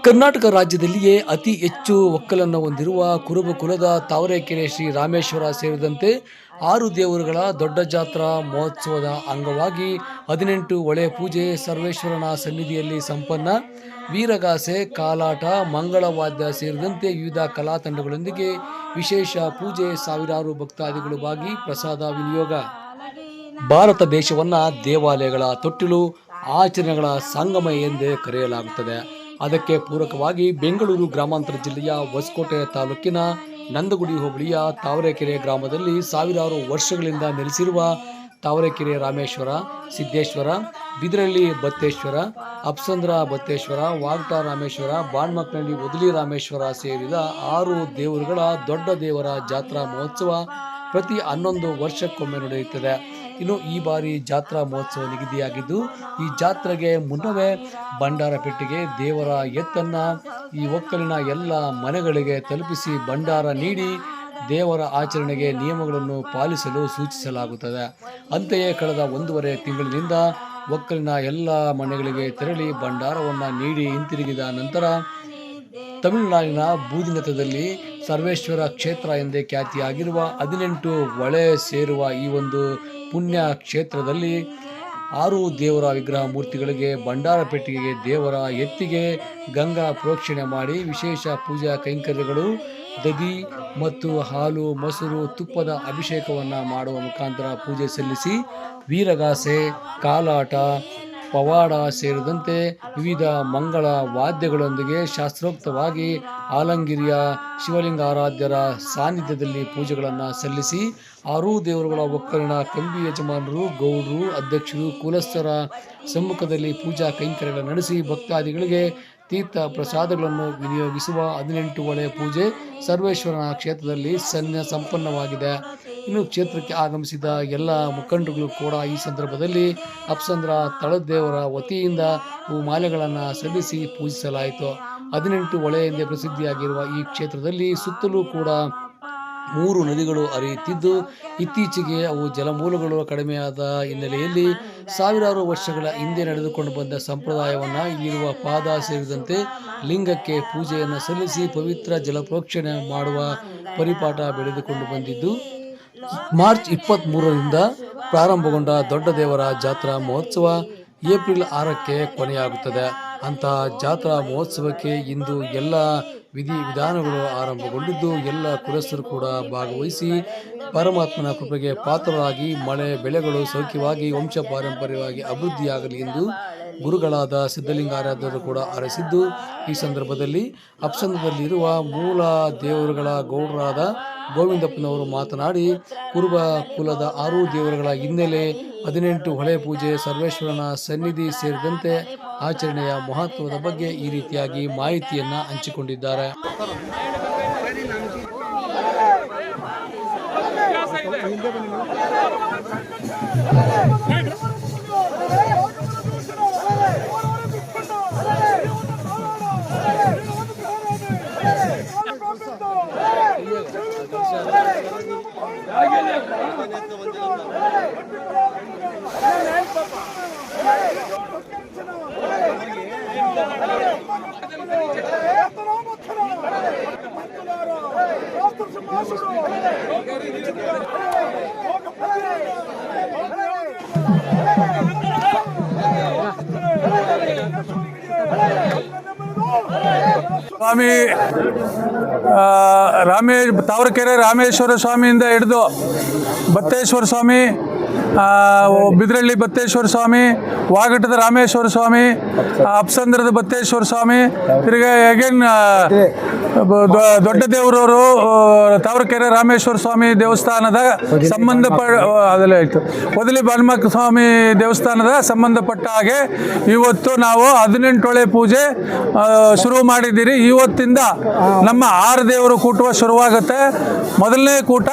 ಕರ್ನಾಟಕ ರಾಜ್ಯದಲ್ಲಿಯೇ ಅತಿ ಹೆಚ್ಚು ಒಕ್ಕಲನ್ನು ಹೊಂದಿರುವ ಕುರುಬ ಕುಲದ ತಾವರೆಕೆರೆ ಶ್ರೀ ರಾಮೇಶ್ವರ ಸೇರಿದಂತೆ 6 ದೇವರುಗಳ ದೊಡ್ಡ ಜಾತ್ರಾ ಮಹೋತ್ಸವದ ಅಂಗವಾಗಿ 18 ಹೊಳೆ ಪೂಜೆ ಸರ್ವೇಶ್ವರನ ಸನ್ನಿಧಿಯಲ್ಲಿ ಸಂಪನ್ನ. ವೀರಗಾಸೆ, ಕಾಲಾಟ, ಮಂಗಳವಾದ್ಯ ಸೇರಿದಂತೆ ವಿವಿಧ ಕಲಾ ತಂಡಗಳೊಂದಿಗೆ ವಿಶೇಷ ಪೂಜೆ, ಸಾವಿರಾರು ಭಕ್ತಾದಿಗಳು ಭಾಗಿ, ಪ್ರಸಾದ ವಿನಿಯೋಗ. ಭಾರತ ದೇಶವನ್ನು ದೇವಾಲಯಗಳ ತೊಟ್ಟಿಲು, ಆಚರಣೆಗಳ ಸಂಗಮ ಎಂದೇ ಕರೆಯಲಾಗುತ್ತದೆ. ಅದಕ್ಕೆ ಪೂರಕವಾಗಿ ಬೆಂಗಳೂರು ಗ್ರಾಮಾಂತರ ಜಿಲ್ಲೆಯ ಹೊಸಕೋಟೆ ತಾಲೂಕಿನ ನಂದಗುಡಿ ಹೋಬಳಿಯ ತಾವರೆಕೆರೆ ಗ್ರಾಮದಲ್ಲಿ ಸಾವಿರಾರು ವರ್ಷಗಳಿಂದ ನೆಲೆಸಿರುವ ತಾವರೆಕೆರೆ ರಾಮೇಶ್ವರ, ಸಿದ್ದೇಶ್ವರ, ಬಿದರಳ್ಳಿ ಬತ್ತೇಶ್ವರ, ಅಪ್ಸಂದ್ರ ಬತ್ತೇಶ್ವರ, ವಾಗಟ ರಾಮೇಶ್ವರ, ಬಾಣಮಕ್ಕನಹಳ್ಳಿ ಒದಲಿ ರಾಮೇಶ್ವರ ಸೇರಿದ 6 ದೇವರುಗಳ ದೊಡ್ಡ ದೇವರ ಜಾತ್ರಾ ಮಹೋತ್ಸವ ಪ್ರತಿ 11 ವರ್ಷಕ್ಕೊಮ್ಮೆ ನಡೆಯುತ್ತದೆ. ಇನ್ನು ಈ ಬಾರಿ ಜಾತ್ರಾ ಮಹೋತ್ಸವ ನಿಗದಿಯಾಗಿದ್ದು, ಈ ಜಾತ್ರೆಗೆ ಮುನ್ನವೇ ಭಂಡಾರ ಪೆಟ್ಟಿಗೆ ದೇವರ ಎತ್ತನ್ನು ಈ ಒಕ್ಕಲಿನ ಎಲ್ಲ ಮನೆಗಳಿಗೆ ತಲುಪಿಸಿ ಭಂಡಾರ ನೀಡಿ ದೇವರ ಆಚರಣೆಗೆ ನಿಯಮಗಳನ್ನು ಪಾಲಿಸಲು ಸೂಚಿಸಲಾಗುತ್ತದೆ. ಅಂತೆಯೇ ಕಳೆದ 1.5 ತಿಂಗಳಿನಿಂದ ಒಕ್ಕಲಿನ ಎಲ್ಲ ಮನೆಗಳಿಗೆ ತೆರಳಿ ಭಂಡಾರವನ್ನು ನೀಡಿ ಹಿಂತಿರುಗಿದ ನಂತರ ತಮಿಳುನಾಡಿನ ಬೂದಿನತದಲ್ಲಿ ಸರ್ವೇಶ್ವರ ಕ್ಷೇತ್ರ ಎಂದೇ ಖ್ಯಾತಿಯಾಗಿರುವ 18 ಹೊಳೆ ಸೇರುವ ಈ ಒಂದು ಪುಣ್ಯ ಕ್ಷೇತ್ರದಲ್ಲಿ 6 ದೇವರ ವಿಗ್ರಹ ಮೂರ್ತಿಗಳಿಗೆ ಭಂಡಾರ ಪೆಟ್ಟಿಗೆಗೆ ದೇವರ ಎತ್ತಿಗೆ ಗಂಗಾ ಪ್ರೋಕ್ಷಣೆ ಮಾಡಿ ವಿಶೇಷ ಪೂಜಾ ಕೈಂಕರ್ಯಗಳು, ದಧಿ ಮತ್ತು ಹಾಲು, ಮೊಸರು, ತುಪ್ಪದ ಅಭಿಷೇಕವನ್ನು ಮಾಡುವ ಮುಖಾಂತರ ಪೂಜೆ ಸಲ್ಲಿಸಿ ವೀರಗಾಸೆ, ಕಾಲಾಟ, ಪವಾಡ ಸೇರಿದಂತೆ ವಿವಿಧ ಮಂಗಳ ವಾದ್ಯಗಳೊಂದಿಗೆ ಶಾಸ್ತ್ರೋಕ್ತವಾಗಿ ಆಲಂಗಿರಿಯ ಶಿವಲಿಂಗಾರಾಧ್ಯರ ಸಾನ್ನಿಧ್ಯದಲ್ಲಿ ಪೂಜೆಗಳನ್ನು ಸಲ್ಲಿಸಿ 6 ದೇವರುಗಳ ಒಕ್ಕಲಿನ ಕಂಬಿ ಯಜಮಾನರು, ಗೌಡರು, ಅಧ್ಯಕ್ಷರು, ಕುಲಸ್ಥರ ಸಮ್ಮುಖದಲ್ಲಿ ಪೂಜಾ ಕೈಂಕರ್ಯಗಳನ್ನು ನಡೆಸಿ ಭಕ್ತಾದಿಗಳಿಗೆ ತೀರ್ಥ ಪ್ರಸಾದಗಳನ್ನು ವಿನಿಯೋಗಿಸುವ 18 ಹೊಳೆ ಪೂಜೆ ಸರ್ವೇಶ್ವರನ ಕ್ಷೇತ್ರದಲ್ಲಿ ಸಂಪನ್ನವಾಗಿದೆ. ಇನ್ನು ಕ್ಷೇತ್ರಕ್ಕೆ ಆಗಮಿಸಿದ ಎಲ್ಲ ಮುಖಂಡರುಗಳು ಕೂಡ ಈ ಸಂದರ್ಭದಲ್ಲಿ ಅಪ್ಸಂದ್ರ ತಳದೇವರ ವತಿಯಿಂದ ಹೂಮಾಲೆಗಳನ್ನು ಸಲ್ಲಿಸಿ ಪೂಜಿಸಲಾಯಿತು. 18 ಹೊಳೆ ಎಂದೇ ಪ್ರಸಿದ್ಧಿಯಾಗಿರುವ ಈ ಕ್ಷೇತ್ರದಲ್ಲಿ ಸುತ್ತಲೂ ಕೂಡ 3 ನದಿಗಳು ಹರಿಯುತ್ತಿದ್ದು, ಇತ್ತೀಚೆಗೆ ಅವು ಜಲಮೂಲಗಳು ಕಡಿಮೆಯಾದ ಹಿನ್ನೆಲೆಯಲ್ಲಿ ಸಾವಿರಾರು ವರ್ಷಗಳ ಹಿಂದೆ ನಡೆದುಕೊಂಡು ಬಂದ ಸಂಪ್ರದಾಯವನ್ನು ಇಲ್ಲಿರುವ ಪಾದ ಸೇರಿದಂತೆ ಲಿಂಗಕ್ಕೆ ಪೂಜೆಯನ್ನು ಸಲ್ಲಿಸಿ ಪವಿತ್ರ ಜಲಪ್ರೋಕ್ಷಣೆ ಮಾಡುವ ಪರಿಪಾಠ ಬೆಳೆದುಕೊಂಡು ಬಂದಿದ್ದು, ಮಾರ್ಚ್ 23ರಿಂದ ಪ್ರಾರಂಭಗೊಂಡ ದೊಡ್ಡ ದೇವರ ಜಾತ್ರಾ ಮಹೋತ್ಸವ ಏಪ್ರಿಲ್ 6ಕ್ಕೆ ಕೊನೆಯಾಗುತ್ತದೆ. ಅಂತಹ ಜಾತ್ರಾ ಮಹೋತ್ಸವಕ್ಕೆ ಇಂದು ಎಲ್ಲ ವಿಧಾನಗಳು ಆರಂಭಗೊಂಡಿದ್ದು, ಎಲ್ಲ ಕುಲಸ್ಥರು ಕೂಡ ಭಾಗವಹಿಸಿ ಪರಮಾತ್ಮನ ಕೃಪೆಗೆ ಪಾತ್ರರಾಗಿ ಮಳೆ ಬೆಳೆಗಳು ಸೌಖ್ಯವಾಗಿ ವಂಶ ಪಾರಂಪರ್ಯವಾಗಿ ಅಭಿವೃದ್ಧಿಯಾಗಲಿ ಎಂದು ಗುರುಗಳಾದ ಸಿದ್ಧಲಿಂಗಾರಾಧ್ಯರು ಕೂಡ ಹಾರೈಸಿದ್ದು, ಈ ಸಂದರ್ಭದಲ್ಲಿ ಅಪ್ಸಂದ್ರದಲ್ಲಿರುವ ಮೂಲ ದೇವರುಗಳ ಗೌಡರಾದ ಗೋವಿಂದಪ್ಪನವರು ಮಾತನಾಡಿ, ಕುರುಬ ಕುಲದ 6 ದೇವರುಗಳ ಹಿನ್ನೆಲೆ, 18 ಹೊಳೆ ಪೂಜೆ, ಸರ್ವೇಶ್ವರನ ಸನ್ನಿಧಿ ಸೇರಿದಂತೆ ಆಚರಣೆಯ ಮಹತ್ವದ ಬಗ್ಗೆ ಈ ರೀತಿಯಾಗಿ ಮಾಹಿತಿಯನ್ನು ಹಂಚಿಕೊಂಡಿದ್ದಾರೆ. ಸ್ವಾಮಿ ತಾವರೆಕೆರೆ ರಾಮೇಶ್ವರ ಸ್ವಾಮಿಯಿಂದ ಹಿಡಿದು ಬತ್ತೇಶ್ವರ ಸ್ವಾಮಿ, ಬಿದರಳ್ಳಿ ಬತ್ತೇಶ್ವರ ಸ್ವಾಮಿ, ವಾಗಟದ ರಾಮೇಶ್ವರ ಸ್ವಾಮಿ, ಅಪ್ಸಂದ್ರದ ಬತ್ತೇಶ್ವರ ಸ್ವಾಮಿ, ತಿರ್ಗಿ ಅಗೇನ್ ದೊಡ್ಡ ದೇವರವರು ತಾವರೆಕೆರೆ ರಾಮೇಶ್ವರ ಸ್ವಾಮಿ ದೇವಸ್ಥಾನದ ಅದೆಲ್ಲ ಆಯಿತು, ಒದಲಿ ಬಾಣಮಕ್ಕ ಸ್ವಾಮಿ ದೇವಸ್ಥಾನದ ಸಂಬಂಧಪಟ್ಟ ಹಾಗೆ ಇವತ್ತು ನಾವು 18 ಹೊಳೆ ಪೂಜೆ ಶುರು ಮಾಡಿದ್ದೀರಿ. ಇವತ್ತಿಂದ ನಮ್ಮ 6 ದೇವರು ಕೂಟುವ ಶುರುವಾಗುತ್ತೆ. ಮೊದಲನೇ ಕೂಟ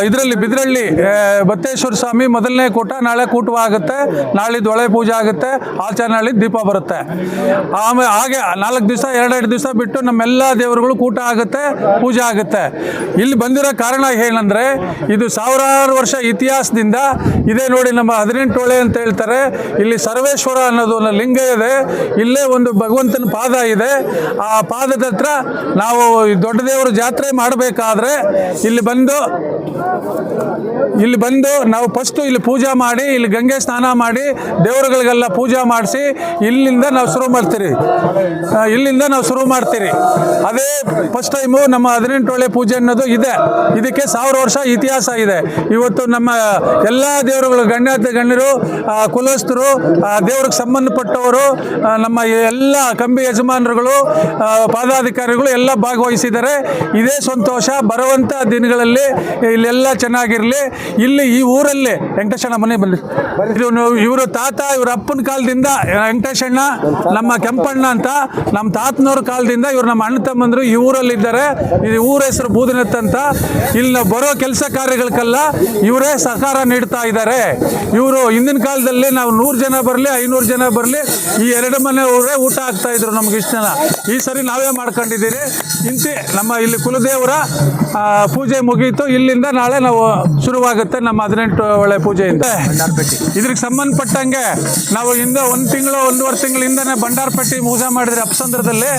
ಇದರಲ್ಲಿ ಬಿದ್ರಳ್ಳಿ ಬತ್ತೇಶ್ವರ ಸ್ವಾಮಿ ಮೊದಲನೇ ಕೂಟ, ನಾಳೆ ಕೂಟವ ಆಗುತ್ತೆ, ನಾಳಿದ್ದು ಒಳೆ ಪೂಜೆ ಆಗುತ್ತೆ, ಆಚೆ ನಾಳಿದ್ದು ದೀಪ ಬರುತ್ತೆ. ಆಮೇಲೆ ಹಾಗೆ 4 ದಿವಸ 2 ದಿವಸ ಬಿಟ್ಟು ನಮ್ಮೆಲ್ಲ ದೇವರುಗಳು ಕೂಟ ಆಗುತ್ತೆ, ಪೂಜೆ ಆಗುತ್ತೆ. ಇಲ್ಲಿ ಬಂದಿರೋ ಕಾರಣ ಏನಂದರೆ ಇದು ಸಾವಿರಾರು ವರ್ಷ ಇತಿಹಾಸದಿಂದ ಇದೇ ನೋಡಿ. ನಮ್ಮ 18 ಹೊಳೆ ಅಂತ ಹೇಳ್ತಾರೆ. ಇಲ್ಲಿ ಸರ್ವೇಶ್ವರ ಅನ್ನೋದು ಒಂದು ಲಿಂಗ ಇದೆ. ಇಲ್ಲೇ ಒಂದು ಭಗವಂತನ ಪಾದ ಇದೆ. ಆ ಪಾದದ ಹತ್ರ ನಾವು ಈ ದೊಡ್ಡ ದೇವರ ಜಾತ್ರೆ ಮಾಡಬೇಕಾದ್ರೆ ಇಲ್ಲಿ ಬಂದು ನಾವು ಫಸ್ಟು ಇಲ್ಲಿ ಪೂಜೆ ಮಾಡಿ, ಇಲ್ಲಿ ಗಂಗೆ ಸ್ನಾನ ಮಾಡಿ, ದೇವರುಗಳಿಗೆಲ್ಲ ಪೂಜೆ ಮಾಡಿಸಿ ಇಲ್ಲಿಂದ ನಾವು ಶುರು ಮಾಡ್ತೀರಿ. ಅದೇ ಫಸ್ಟ್ ಟೈಮು ನಮ್ಮ 18 ಹೊಳೆ ಪೂಜೆ ಅನ್ನೋದು ಇದೆ. ಇದಕ್ಕೆ 1000 ವರ್ಷ ಇತಿಹಾಸ ಇದೆ. ಇವತ್ತು ನಮ್ಮ ಎಲ್ಲ ದೇವರುಗಳು, ಗಣ್ಯರು, ಕುಲಸ್ಥರು, ದೇವ್ರಿಗೆ ಸಂಬಂಧಪಟ್ಟವರು, ನಮ್ಮ ಎಲ್ಲ ಕಂಬಿ ಯಜಮಾನರುಗಳು, ಪಾದಾಧಿಕಾರಿಗಳು ಎಲ್ಲ ಭಾಗವಹಿಸಿದ್ದಾರೆ. ಇದೇ ಸಂತೋಷ. ಬರುವಂಥ ದಿನಗಳಲ್ಲಿ ಇಲ್ಲೆಲ್ಲ ಚೆನ್ನಾಗಿರಲಿ. ಇಲ್ಲಿ ಈ ಊರಲ್ಲಿ ವೆಂಕಟೇಶಣ್ಣ ಮನೆ ಬನ್ನಿ. ಇದು ಇವರು ತಾತ, ಇವ್ರ ಅಪ್ಪನ ಕಾಲದಿಂದ ವೆಂಕಟೇಶಣ್ಣ, ನಮ್ಮ ಕೆಂಪಣ್ಣ ಅಂತ ನಮ್ಮ ತಾತನವ್ರ ಕಾಲದಿಂದ ಇವ್ರು ನಮ್ಮ ಅಣ್ಣ ತಮ್ಮಂದರು ಈ ಊರಲ್ಲಿದ್ದಾರೆ. ಇದು ಊರ ಹೆಸರು ಬೂದಿನತ್ ಅಂತ. ಇಲ್ಲಿ ನಾವು ಬರೋ ಕೆಲಸ ಕಾರ್ಯಗಳಕ್ಕೆಲ್ಲ ಇವರೇ ಸಹಕಾರ ನೀಡ್ತಾ ಇದ್ದಾರೆ. ಇವರು ಹಿಂದಿನ ಕಾಲದಲ್ಲಿ ನಾವು 100 ಜನ ಬರಲಿ 500 ಜನ ಬರಲಿ ಈ 2 ಮನೆ ಊರೇ ಊಟ ಆಗ್ತಾ ಇದ್ರು ನಮ್ಗೆ ಇಷ್ಟು ಜನ. ಈ ಸರಿ ನಾವೇ ಮಾಡ್ಕೊಂಡಿದ್ದೀರಿ. ಇಂತಿ ನಮ್ಮ ಇಲ್ಲಿ ಕುಲದೇವರ ಪೂಜೆ ಮುಗೀತು. ಇಲ್ಲಿಂದ ನಾಳೆ ನಾವು ಶುರುವಾಗುತ್ತೆ ನಮ್ಮ 18 ಹೊಳೆ ಪೂಜೆಯಿಂದ. ಇದ್ರಿಗೆ ಸಂಬಂಧಪಟ್ಟಂಗೆ ನಾವು 1 ತಿಂಗಳು 1.5 ತಿಂಗಳಿಂದನೇ ಬಂಡಾರಪಟ್ಟಿ ಪೂಜೆ ಮಾಡಿದ್ರೆ ಅಪ್ಸಂದ್ರದಲ್ಲಿ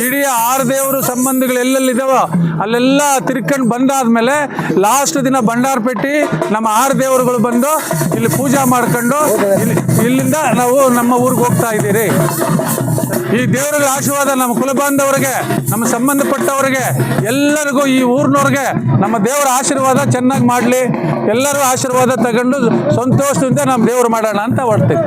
ಇಡೀ 6 ದೇವರು ಸಂಬಂಧಿಗಳು ಎಲ್ಲೆಲ್ಲಿದ್ದಾವೋ ಅಲ್ಲೆಲ್ಲ ತಿರ್ಕೊಂಡು ಬಂದಾದ್ಮೇಲೆ ಲಾಸ್ಟ್ ದಿನ ಬಂಡಾರಪಟ್ಟಿ ನಮ್ಮ 6 ದೇವರುಗಳು ಬಂದು ಇಲ್ಲಿ ಪೂಜೆ ಮಾಡ್ಕೊಂಡು ಇಲ್ಲಿಂದ ನಾವು ನಮ್ಮ ಊರಿಗೆ ಹೋಗ್ತಾ ಇದ್ದೀರಿ. ಈ ದೇವರುಗಳ ಆಶೀರ್ವಾದ ನಮ್ಮ ಕುಲಬಾಂಧವರಿಗೆ, ನಮ್ಮ ಸಂಬಂಧಪಟ್ಟವರಿಗೆ, ಎಲ್ಲರಿಗೂ ಈ ಊರಿನವ್ರಿಗೆ ನಮ್ಮ ದೇವರ ಆಶೀರ್ವಾದ ಚೆನ್ನಾಗಿ ಮಾಡಲಿ. ಎಲ್ಲರೂ ಆಶೀರ್ವಾದ ತಗೊಂಡು ಸಂತೋಷದಿಂದ ನಮ್ಮ ದೇವರು ಮಾಡೋಣ ಅಂತ ಹೊರಡ್ತೀವಿ.